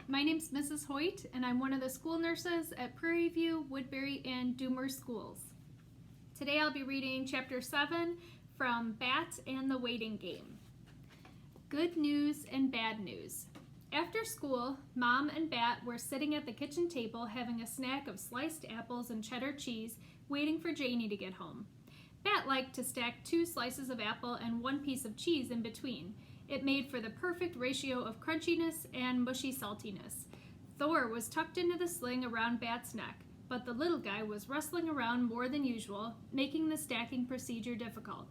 My name's Mrs. Hoyt, and I'm one of the school nurses at Prairie View, Woodbury, and Doomer schools. Today I'll be reading Chapter 7 from Bat and the Waiting Game. Good news and bad news. After school, Mom and Bat were sitting at the kitchen table having a snack of sliced apples and cheddar cheese, waiting for Janie to get home. Bat liked to stack 2 slices of apple and 1 piece of cheese in between. It made for the perfect ratio of crunchiness and mushy saltiness. Thor was tucked into the sling around Bat's neck, but the little guy was rustling around more than usual, making the stacking procedure difficult.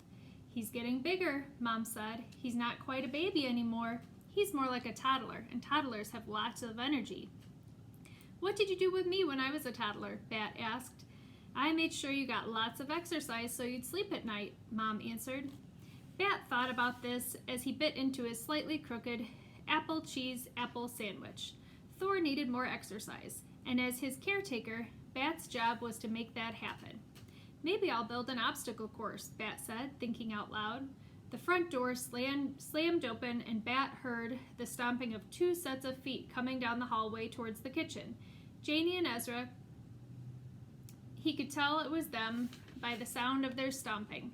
He's getting bigger, Mom said. He's not quite a baby anymore. He's more like a toddler, and toddlers have lots of energy. What did you do with me when I was a toddler? Bat asked. I made sure you got lots of exercise so you'd sleep at night, Mom answered. Bat thought about this as he bit into his slightly crooked apple sandwich. Thor needed more exercise, and as his caretaker, Bat's job was to make that happen. Maybe I'll build an obstacle course, Bat said, thinking out loud. The front door slammed open, and Bat heard the stomping of 2 sets of feet coming down the hallway towards the kitchen. Janie and Ezra, he could tell it was them by the sound of their stomping.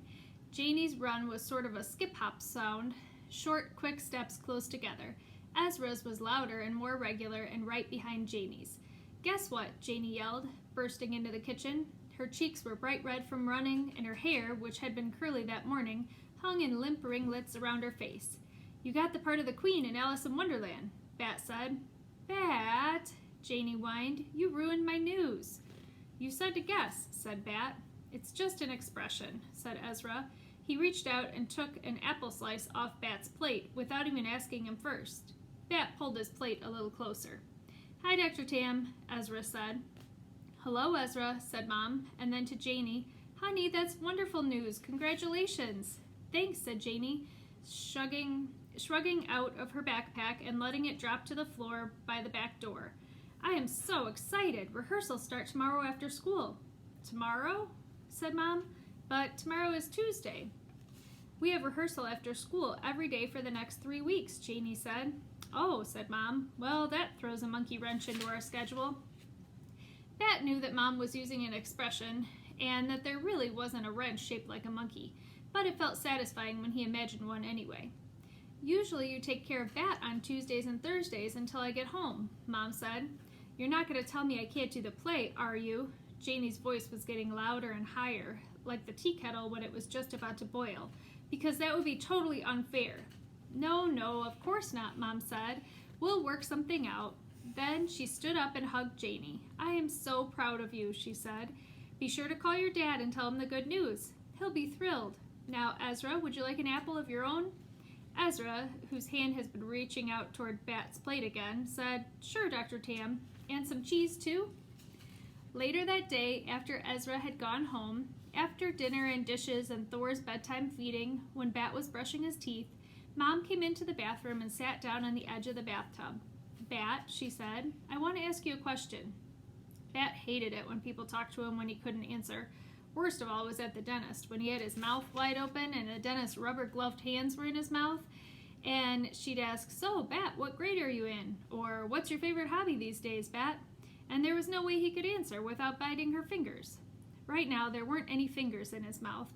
Janie's run was sort of a skip-hop sound, short, quick steps close together. Ezra's was louder and more regular and right behind Janie's. Guess what? Janie yelled, bursting into the kitchen. Her cheeks were bright red from running, and her hair, which had been curly that morning, hung in limp ringlets around her face. You got the part of the Queen in Alice in Wonderland, Bat said. Bat, Janie whined, you ruined my news. You said to guess, said Bat. It's just an expression, said Ezra. He reached out and took an apple slice off Bat's plate without even asking him first. Bat pulled his plate a little closer. Hi, Dr. Tam, Ezra said. Hello, Ezra, said Mom, and then to Janie, Honey, that's wonderful news. Congratulations. Thanks, said Janie, shrugging out of her backpack and letting it drop to the floor by the back door. I am so excited. Rehearsals start tomorrow after school. Tomorrow? Said Mom. But tomorrow is Tuesday. We have rehearsal after school every day for the next 3 weeks, Janie said. Oh, said Mom. Well, that throws a monkey wrench into our schedule. Bat knew that Mom was using an expression and that there really wasn't a wrench shaped like a monkey, but it felt satisfying when he imagined one anyway. Usually you take care of Bat on Tuesdays and Thursdays until I get home, Mom said. You're not going to tell me I can't do the play, are you? Janie's voice was getting louder and higher, like the tea kettle when it was just about to boil, because that would be totally unfair. No, of course not, Mom said. We'll work something out. Then she stood up and hugged Janie. I am so proud of you, she said. Be sure to call your dad and tell him the good news. He'll be thrilled. Now, Ezra, would you like an apple of your own? Ezra, whose hand has been reaching out toward Bat's plate again, said, Sure, Dr. Tam. And some cheese, too? Later that day, after Ezra had gone home, after dinner and dishes and Thor's bedtime feeding, when Bat was brushing his teeth, Mom came into the bathroom and sat down on the edge of the bathtub. Bat, she said, I want to ask you a question. Bat hated it when people talked to him when he couldn't answer. Worst of all was at the dentist, when he had his mouth wide open and the dentist's rubber-gloved hands were in his mouth. And she'd ask, So, Bat, what grade are you in? Or, what's your favorite hobby these days, Bat? And there was no way he could answer without biting her fingers. Right now, there weren't any fingers in his mouth,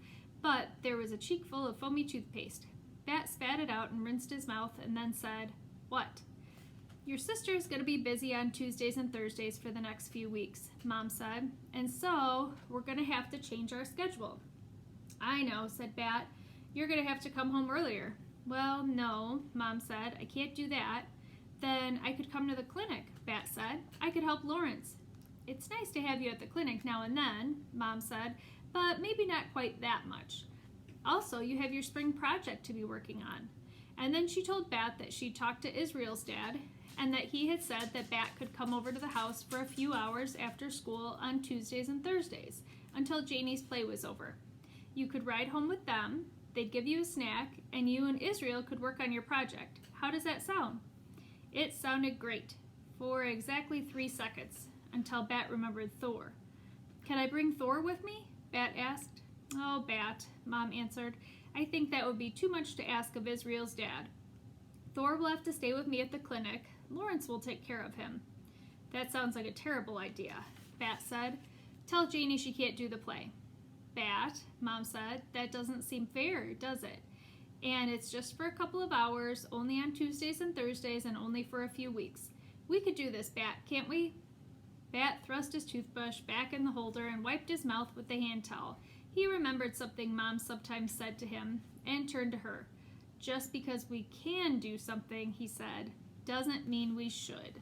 but there was a cheek full of foamy toothpaste. Bat spat it out and rinsed his mouth and then said, What? Your sister's going to be busy on Tuesdays and Thursdays for the next few weeks, Mom said, and so we're going to have to change our schedule. I know, said Bat. You're going to have to come home earlier. Well, no, Mom said. I can't do that. Then I could come to the clinic, Bat said. I could help Lawrence. It's nice to have you at the clinic now and then, Mom said, but maybe not quite that much. Also, you have your spring project to be working on. And then she told Bat that she'd talked to Israel's dad and that he had said that Bat could come over to the house for a few hours after school on Tuesdays and Thursdays until Janie's play was over. You could ride home with them, they'd give you a snack, and you and Israel could work on your project. How does that sound? It sounded great, for exactly 3 seconds, until Bat remembered Thor. Can I bring Thor with me? Bat asked. Oh, Bat, Mom answered. I think that would be too much to ask of Israel's dad. Thor will have to stay with me at the clinic. Lawrence will take care of him. That sounds like a terrible idea, Bat said. Tell Janie she can't do the play. Bat, Mom said, that doesn't seem fair, does it? And it's just for a couple of hours, only on Tuesdays and Thursdays, and only for a few weeks. We could do this, Bat, can't we? Bat thrust his toothbrush back in the holder and wiped his mouth with the hand towel. He remembered something Mom sometimes said to him and turned to her. Just because we can do something, he said, doesn't mean we should.